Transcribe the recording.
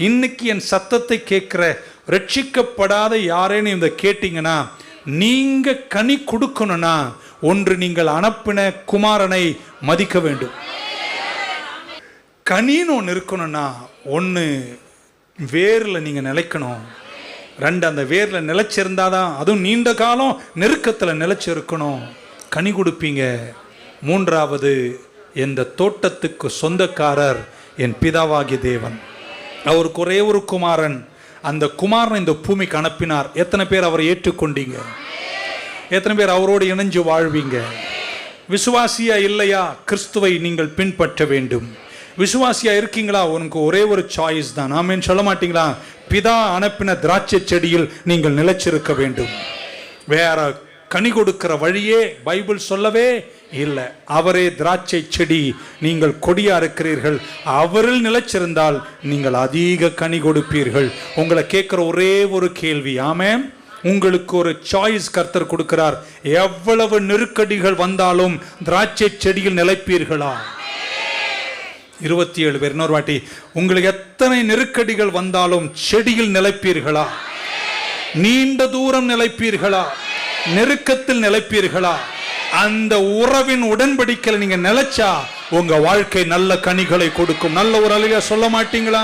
இன்னைக்கு என் சத்தத்தை கேட்கிற ரட்சிக்கப்படாத யாரேன்னு இந்த கேட்டீங்கன்னா, நீங்க கனி கொடுக்கணும்னா ஒன்று நீங்கள் அனுப்பின குமாரனை மதிக்க வேண்டும். கனின்னு ஒன்று இருக்கணும்னா ஒன்று வேரில் நீங்கள் நிலைக்கணும். ரெண்டு, அந்த வேரில் நிலைச்சிருந்தாதான், அதுவும் நீண்ட காலம் நெருக்கத்தில் நிலைச்சிருக்கணும், கனி கொடுப்பீங்க. மூன்றாவது, இந்த தோட்டத்துக்கு சொந்தக்காரர் என் பிதாவாகிய தேவன். அவருக்கு ஒரே ஒரு குமாரன், அந்த குமாரனை இந்த பூமிக்கு அனுப்பினார். எத்தனை பேர் அவரை ஏற்றுக்கொண்டீங்க? எத்தனை பேர் அவரோடு இணைஞ்சு வாழ்வீங்க? விசுவாசியா இல்லையா? கிறிஸ்துவை நீங்கள் பின்பற்ற வேண்டும். விசுவாசியா இருக்கீங்களா? உனக்கு ஒரே ஒரு சாய்ஸ் தான். ஆமென் சொல்ல மாட்டீங்களா? பிதா அனுப்பின திராட்சை செடியில் நீங்கள் நிலைச்சிருக்க வேண்டும். வேற கனி கொடுக்கிற வழியே பைபிள் சொல்லவே இல்லை. அவரே திராட்சை செடி, நீங்கள் கொடியா இருக்கிறீர்கள். அவரில் நிலைச்சிருந்தால் நீங்கள் அதிக கனி கொடுப்பீர்கள். உங்களை கேட்கிற ஒரே ஒரு கேள்வி, ஆமென், உங்களுக்கு ஒரு சாய்ஸ் கர்த்தர் கொடுக்கிறார். எவ்வளவு நெருக்கடிகள் வந்தாலும் திராட்சை செடியில் நிலைப்பீர்களா? 27 பேர். இன்னொரு வாட்டி, உங்களுக்கு எத்தனை நெருக்கடிகள் வந்தாலும் செடியில் நிலைப்பீர்களா? நீண்ட தூரம் நிலைப்பீர்களா? நெருக்கத்தில் நிலைப்பீர்களா? அந்த உறவின் உடன்படிக்கையில் நீங்க நிலைச்சா உங்க வாழ்க்கை நல்ல கனிகளை கொடுக்கும். நல்ல ஒரு அழகா சொல்ல மாட்டீங்களா?